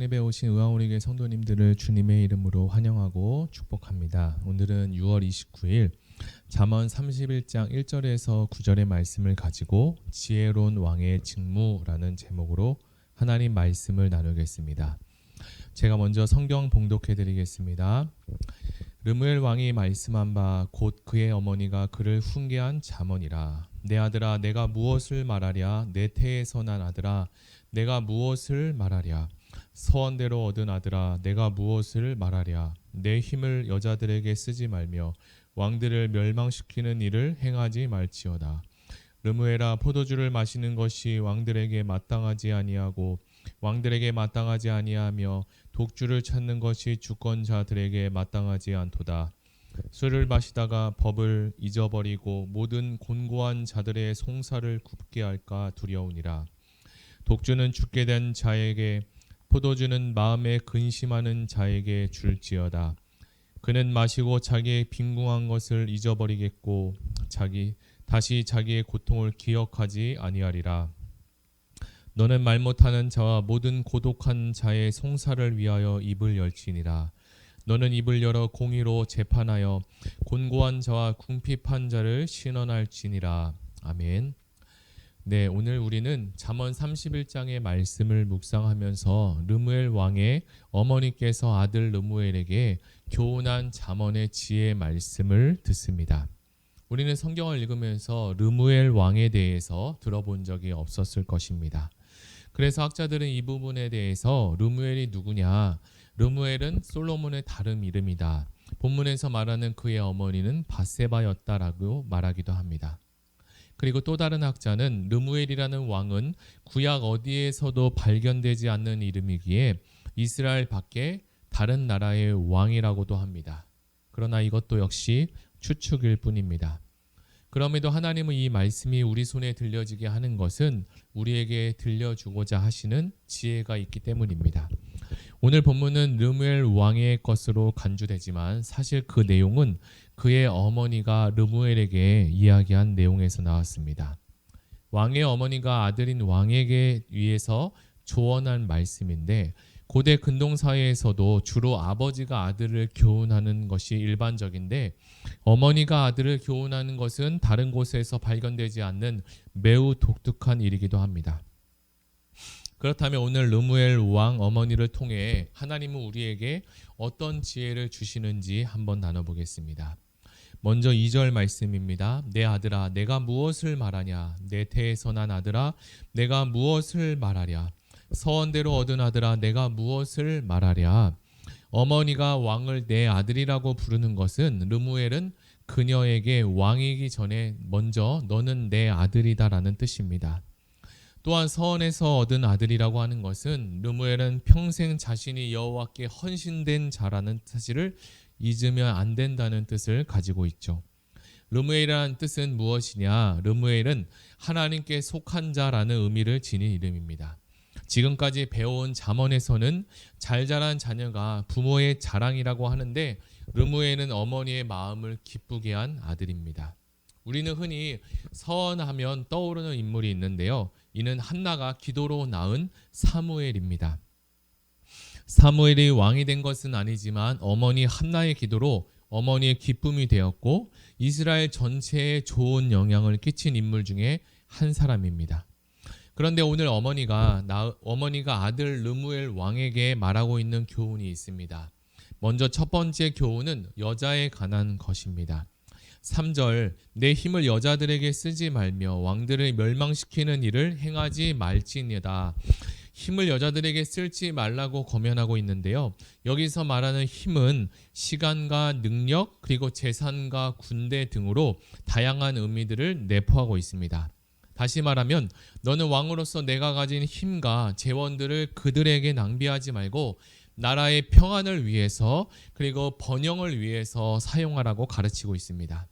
예배에 오신 의왕우리교회 성도님들을 주님의 이름으로 환영하고 축복합니다. 오늘은 6월 29일 잠언 31장 1절에서 9절의 말씀을 가지고 지혜로운 왕의 직무라는 제목으로 하나님 말씀을 나누겠습니다. 제가 먼저 성경 봉독해 드리겠습니다. 르무엘 왕이 말씀한 바 곧 그의 어머니가 그를 훈계한 잠언이라. 내 아들아 내가 무엇을 말하랴. 내 태에서 난 아들아 내가 무엇을 말하랴. 서원대로 얻은 아들아 내가 무엇을 말하랴. 내 힘을 여자들에게 쓰지 말며 왕들을 멸망시키는 일을 행하지 말지어다. 르무엘아 포도주를 마시는 것이 왕들에게 마땅하지 아니하고 왕들에게 마땅하지 아니하며 독주를 찾는 것이 주권자들에게 마땅하지 않도다. 술을 마시다가 법을 잊어버리고 모든 곤고한 자들의 송사를 굽게 할까 두려우니라. 독주는 죽게 된 자에게, 포도주는 마음에 근심하는 자에게 줄지어다. 그는 마시고 자기의 빈궁한 것을 잊어버리겠고 다시 자기의 고통을 기억하지 아니하리라. 너는 말 못하는 자와 모든 고독한 자의 송사를 위하여 입을 열지니라. 너는 입을 열어 공의로 재판하여 곤고한 자와 궁핍한 자를 신원할지니라. 아멘. 네, 오늘 우리는 잠언 31장의 말씀을 묵상하면서 르무엘 왕의 어머니께서 아들 르무엘에게 교훈한 잠언의 지혜 말씀을 듣습니다. 우리는 성경을 읽으면서 르무엘 왕에 대해서 들어본 적이 없었을 것입니다. 그래서 학자들은 이 부분에 대해서 르무엘이 누구냐? 르무엘은 솔로몬의 다른 이름이다. 본문에서 말하는 그의 어머니는 밧세바였다라고 말하기도 합니다. 그리고 또 다른 학자는 르무엘이라는 왕은 구약 어디에서도 발견되지 않는 이름이기에 이스라엘 밖에 다른 나라의 왕이라고도 합니다. 그러나 이것도 역시 추측일 뿐입니다. 그럼에도 하나님은 이 말씀이 우리 손에 들려지게 하는 것은 우리에게 들려주고자 하시는 지혜가 있기 때문입니다. 오늘 본문은 르무엘 왕의 것으로 간주되지만 사실 그 내용은 그의 어머니가 르무엘에게 이야기한 내용에서 나왔습니다. 왕의 어머니가 아들인 왕에게 위해서 조언한 말씀인데 고대 근동사회에서도 주로 아버지가 아들을 교훈하는 것이 일반적인데 어머니가 아들을 교훈하는 것은 다른 곳에서 발견되지 않는 매우 독특한 일이기도 합니다. 그렇다면 오늘 르무엘 왕 어머니를 통해 하나님은 우리에게 어떤 지혜를 주시는지 한번 나눠보겠습니다. 먼저 2절 말씀입니다. 내 아들아 내가 무엇을 말하냐. 내 태에서 난 아들아 내가 무엇을 말하랴. 서원대로 얻은 아들아 내가 무엇을 말하랴. 어머니가 왕을 내 아들이라고 부르는 것은 르무엘은 그녀에게 왕이기 전에 먼저 너는 내 아들이다라는 뜻입니다. 또한 서원에서 얻은 아들이라고 하는 것은 르무엘은 평생 자신이 여호와께 헌신된 자라는 사실을 잊으면 안 된다는 뜻을 가지고 있죠. 르무엘이라는 뜻은 무엇이냐? 르무엘은 하나님께 속한 자라는 의미를 지닌 이름입니다. 지금까지 배워온 잠언에서는 잘 자란 자녀가 부모의 자랑이라고 하는데 르무엘은 어머니의 마음을 기쁘게 한 아들입니다. 우리는 흔히 서원하면 떠오르는 인물이 있는데요. 이는 한나가 기도로 낳은 사무엘입니다. 사무엘이 왕이 된 것은 아니지만 어머니 한나의 기도로 어머니의 기쁨이 되었고 이스라엘 전체에 좋은 영향을 끼친 인물 중에 한 사람입니다. 그런데 오늘 어머니가 아들 르무엘 왕에게 말하고 있는 교훈이 있습니다. 먼저 첫 번째 교훈은 여자에 관한 것입니다. 3절 내 힘을 여자들에게 쓰지 말며 왕들을 멸망시키는 일을 행하지 말지니라. 힘을 여자들에게 쓸지 말라고 권면하고 있는데요. 여기서 말하는 힘은 시간과 능력 그리고 재산과 군대 등으로 다양한 의미들을 내포하고 있습니다. 다시 말하면 너는 왕으로서 내가 가진 힘과 재원들을 그들에게 낭비하지 말고 나라의 평안을 위해서 그리고 번영을 위해서 사용하라고 가르치고 있습니다.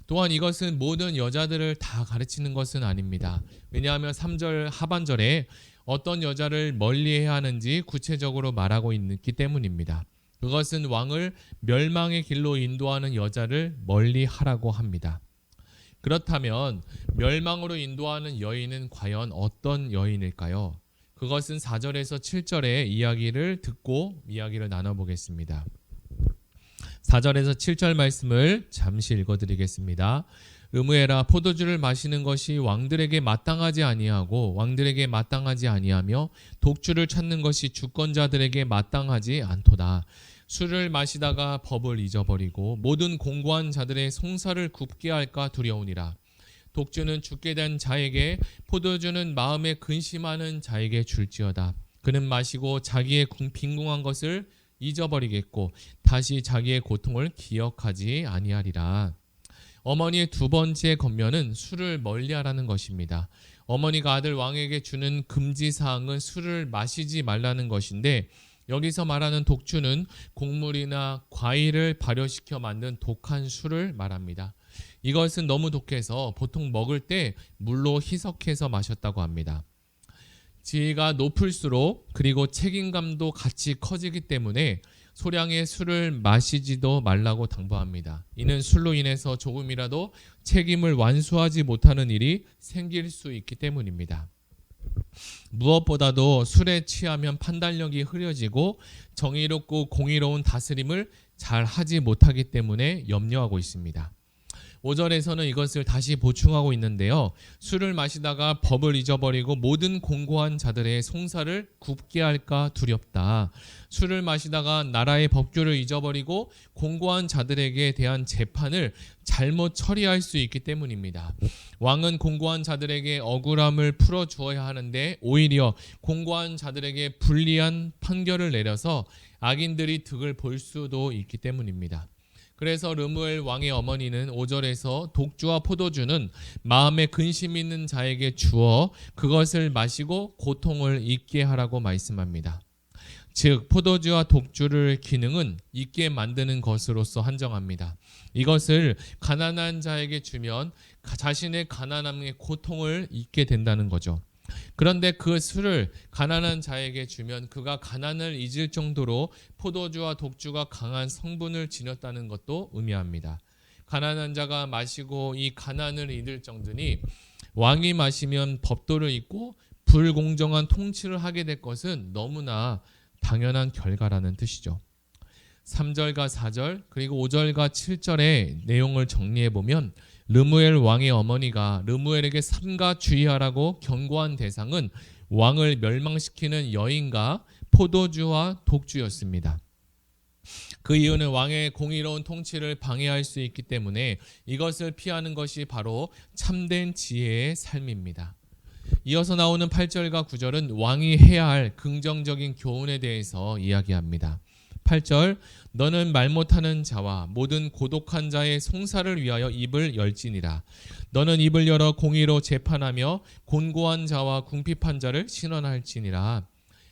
또한 이것은 모든 여자들을 다 가르치는 것은 아닙니다. 왜냐하면 3절 하반절에 어떤 여자를 멀리해야 하는지 구체적으로 말하고 있기 때문입니다. 그것은 왕을 멸망의 길로 인도하는 여자를 멀리하라고 합니다. 그렇다면 멸망으로 인도하는 여인은 과연 어떤 여인일까요? 그것은 4절에서 7절의 이야기를 듣고 이야기를 나눠보겠습니다. 4절에서 7절 말씀을 잠시 읽어드리겠습니다. 의무해라. 포도주를 마시는 것이 왕들에게 마땅하지 아니하고 왕들에게 마땅하지 아니하며 독주를 찾는 것이 주권자들에게 마땅하지 않도다. 술을 마시다가 법을 잊어버리고 모든 공고한 자들의 송사를 굽게 할까 두려우니라. 독주는 죽게 된 자에게, 포도주는 마음에 근심하는 자에게 줄지어다. 그는 마시고 자기의 빈궁한 것을 잊어버리겠고 다시 자기의 고통을 기억하지 아니하리라. 어머니의 두 번째 권면은 술을 멀리하라는 것입니다. 어머니가 아들 왕에게 주는 금지사항은 술을 마시지 말라는 것인데, 여기서 말하는 독주는 곡물이나 과일을 발효시켜 만든 독한 술을 말합니다. 이것은 너무 독해서 보통 먹을 때 물로 희석해서 마셨다고 합니다. 지위가 높을수록 그리고 책임감도 같이 커지기 때문에 소량의 술을 마시지도 말라고 당부합니다. 이는 술로 인해서 조금이라도 책임을 완수하지 못하는 일이 생길 수 있기 때문입니다. 무엇보다도 술에 취하면 판단력이 흐려지고 정의롭고 공의로운 다스림을 잘 하지 못하기 때문에 염려하고 있습니다. 5절에서는 이것을 다시 보충하고 있는데요. 술을 마시다가 법을 잊어버리고 모든 공고한 자들의 송사를 굽게 할까 두렵다. 술을 마시다가 나라의 법규를 잊어버리고 공고한 자들에게 대한 재판을 잘못 처리할 수 있기 때문입니다. 왕은 공고한 자들에게 억울함을 풀어주어야 하는데 오히려 공고한 자들에게 불리한 판결을 내려서 악인들이 득을 볼 수도 있기 때문입니다. 그래서 르무엘 왕의 어머니는 5절에서 독주와 포도주는 마음에 근심 있는 자에게 주어 그것을 마시고 고통을 잊게 하라고 말씀합니다. 즉 포도주와 독주를 기능은 잊게 만드는 것으로서 한정합니다. 이것을 가난한 자에게 주면 자신의 가난함의 고통을 잊게 된다는 거죠. 그런데 그 술을 가난한 자에게 주면 그가 가난을 잊을 정도로 포도주와 독주가 강한 성분을 지녔다는 것도 의미합니다. 가난한 자가 마시고 이 가난을 잊을 정도니 왕이 마시면 법도를 잊고 불공정한 통치를 하게 될 것은 너무나 당연한 결과라는 뜻이죠. 3절과 4절 그리고 5절과 7절의 내용을 정리해 보면 르무엘 왕의 어머니가 르무엘에게 삼가 주의하라고 경고한 대상은 왕을 멸망시키는 여인과 포도주와 독주였습니다. 그 이유는 왕의 공의로운 통치를 방해할 수 있기 때문에 이것을 피하는 것이 바로 참된 지혜의 삶입니다. 이어서 나오는 8절과 9절은 왕이 해야 할 긍정적인 교훈에 대해서 이야기합니다. 8절 너는 말 못하는 자와 모든 고독한 자의 송사를 위하여 입을 열지니라. 너는 입을 열어 공의로 재판하며 곤고한 자와 궁핍한 자를 신원할지니라.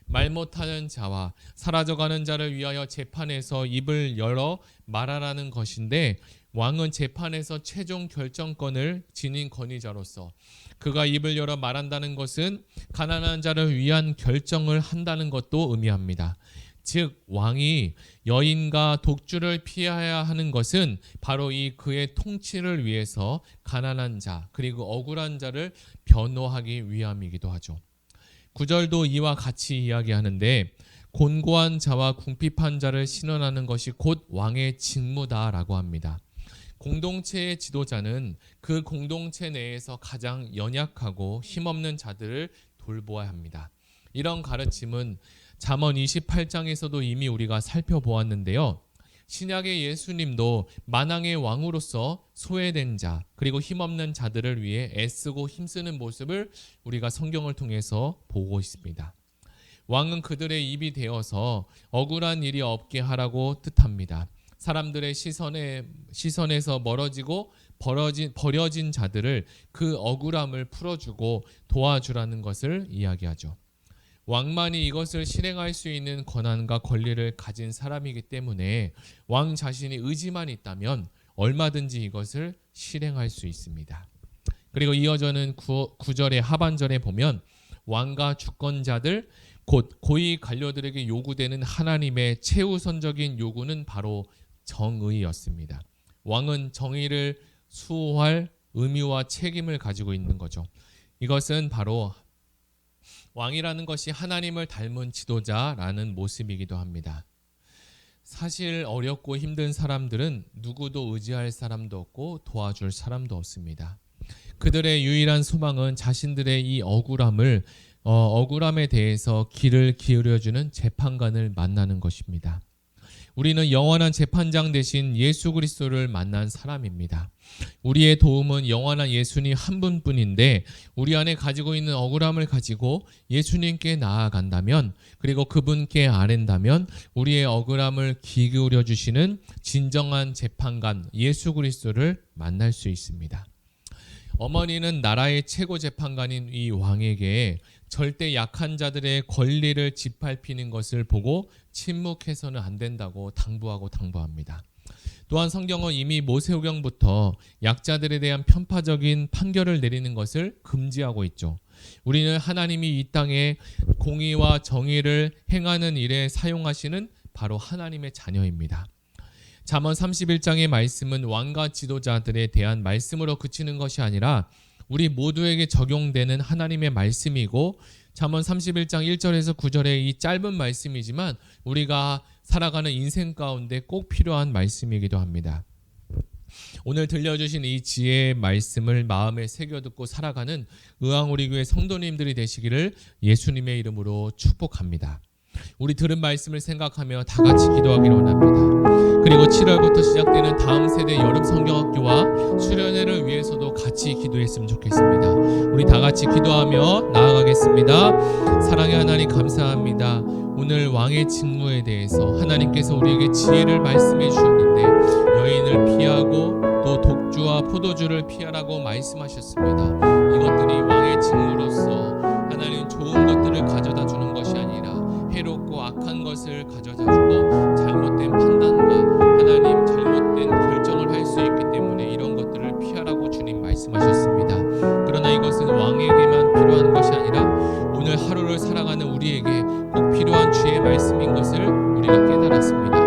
말 못하는 자와 사라져가는 자를 위하여 재판에서 입을 열어 말하라는 것인데, 왕은 재판에서 최종 결정권을 지닌 권위자로서 그가 입을 열어 말한다는 것은 가난한 자를 위한 결정을 한다는 것도 의미합니다. 즉 왕이 여인과 독주를 피해야 하는 것은 바로 이 그의 통치를 위해서 가난한 자 그리고 억울한 자를 변호하기 위함이기도 하죠. 9절도 이와 같이 이야기하는데 곤고한 자와 궁핍한 자를 신원하는 것이 곧 왕의 직무다라고 합니다. 공동체의 지도자는 그 공동체 내에서 가장 연약하고 힘없는 자들을 돌보아야 합니다. 이런 가르침은 잠언 28장에서도 이미 우리가 살펴보았는데요. 신약의 예수님도 만왕의 왕으로서 소외된 자 그리고 힘없는 자들을 위해 애쓰고 힘쓰는 모습을 우리가 성경을 통해서 보고 있습니다. 왕은 그들의 입이 되어서 억울한 일이 없게 하라고 뜻합니다. 사람들의 시선에서 멀어지고 버려진 자들을 그 억울함을 풀어주고 도와주라는 것을 이야기하죠. 왕만이 이것을 실행할 수 있는 권한과 권리를 가진 사람이기 때문에 왕 자신이 의지만 있다면 얼마든지 이것을 실행할 수 있습니다. 그리고 이어져는 9절의 하반절에 보면 왕과 주권자들 곧 고위 관료들에게 요구되는 하나님의 최우선적인 요구는 바로 정의였습니다. 왕은 정의를 수호할 의무와 책임을 가지고 있는 거죠. 이것은 바로 왕이라는 것이 하나님을 닮은 지도자라는 모습이기도 합니다. 사실 어렵고 힘든 사람들은 누구도 의지할 사람도 없고 도와줄 사람도 없습니다. 그들의 유일한 소망은 자신들의 이 억울함에 대해서 귀를 기울여주는 재판관을 만나는 것입니다. 우리는 영원한 재판장 대신 예수 그리스도를 만난 사람입니다. 우리의 도움은 영원한 예수님 한 분뿐인데 우리 안에 가지고 있는 억울함을 가지고 예수님께 나아간다면, 그리고 그분께 아랜다면 우리의 억울함을 귀 기울여 주시는 진정한 재판관 예수 그리스도를 만날 수 있습니다. 어머니는 나라의 최고 재판관인 이 왕에게 절대 약한 자들의 권리를 짓밟히는 것을 보고 침묵해서는 안 된다고 당부합니다. 또한 성경은 이미 모세오경부터 약자들에 대한 편파적인 판결을 내리는 것을 금지하고 있죠. 우리는 하나님이 이 땅에 공의와 정의를 행하는 일에 사용하시는 바로 하나님의 자녀입니다. 잠언 31장의 말씀은 왕과 지도자들에 대한 말씀으로 그치는 것이 아니라 우리 모두에게 적용되는 하나님의 말씀이고, 잠언 31장 1절에서 9절의 이 짧은 말씀이지만 우리가 살아가는 인생 가운데 꼭 필요한 말씀이기도 합니다. 오늘 들려주신 이 지혜의 말씀을 마음에 새겨듣고 살아가는 의왕우리교회 성도님들이 되시기를 예수님의 이름으로 축복합니다. 우리 들은 말씀을 생각하며 다 같이 기도하기를 원합니다. 그리고 7월부터 시작되는 다음 세대 여름 성경학교와 수련회를 위해서도 같이 기도했으면 좋겠습니다. 우리 다 같이 기도하며 나아가겠습니다. 사랑의 하나님 감사합니다. 오늘 왕의 직무에 대해서 하나님께서 우리에게 지혜를 말씀해 주셨는데 여인을 피하고 또 독주와 포도주를 피하라고 말씀하셨습니다. 이것들이 왕의 직무로서 하나님 좋은 것들을 가져다 주는 것이 아니라 해롭고 악한 것을 가져다 주고 잘못된 판단과 하나님 잘못된 결정을 할 수 있기 때문에 이런 것들을 피하라고 주님 말씀하셨습니다. 그러나 이것은 왕에게만 필요한 것이 아니라 오늘 하루를 살아가는 우리에게 꼭 필요한 주의 말씀인 것을 우리가 깨달았습니다.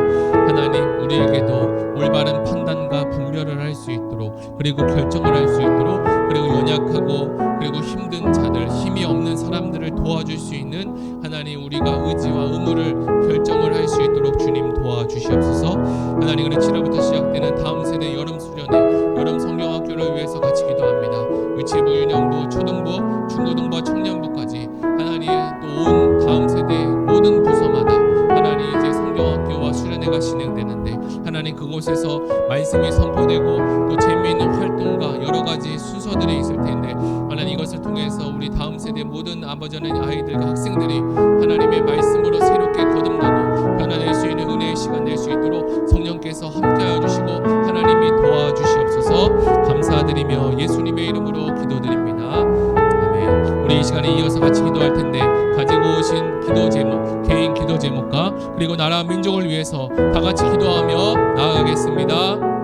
하나님, 우리에게도 올바른 판단과 분별을 할 수 있도록, 그리고 결정을 할 수 있도록, 그리고 연약하고 그리고 힘든 자들, 힘이 없는 사람들을 도와줄 수 있는 하나님, 우리가 의지와 의무를 결정을 할 수 있도록 주님 도와주시옵소서. 하나님, 그런 7월부터 시작되는 다음 세대 여름 수련회, 여름 성경학교를 위해서 같이 기도합니다. 위치부, 유년부, 초등부, 중고등부와 청년부까지 하나님, 또 온 다음 세대 모든 부서마다 하나님 이제 성경학교와 수련회가 진행되는데 하나님 그곳에서 말씀이 선포되고 또 재미있는 활동과 여러 가지 순서들이 있을 텐데 하나님 이것을 통해서 우리 다음 세대 모든 아버지 하나님 아이들과 학생들이 하나님의 말씀으로 새롭게 거듭나고 변화될 수 있는 은혜의 시간 낼 수 있도록 성령께서 함께하여 주시고 하나님이 도와주시옵소서. 감사드리며 예수님의 이름으로 기도드립니다. 아멘. 우리 이 시간에 이어서 같이 기도할 텐데 가지고 오신 기도 제목, 개인 기도 제목과 그리고 나라 민족을 위해서 다 같이 기도하며 나아가겠습니다.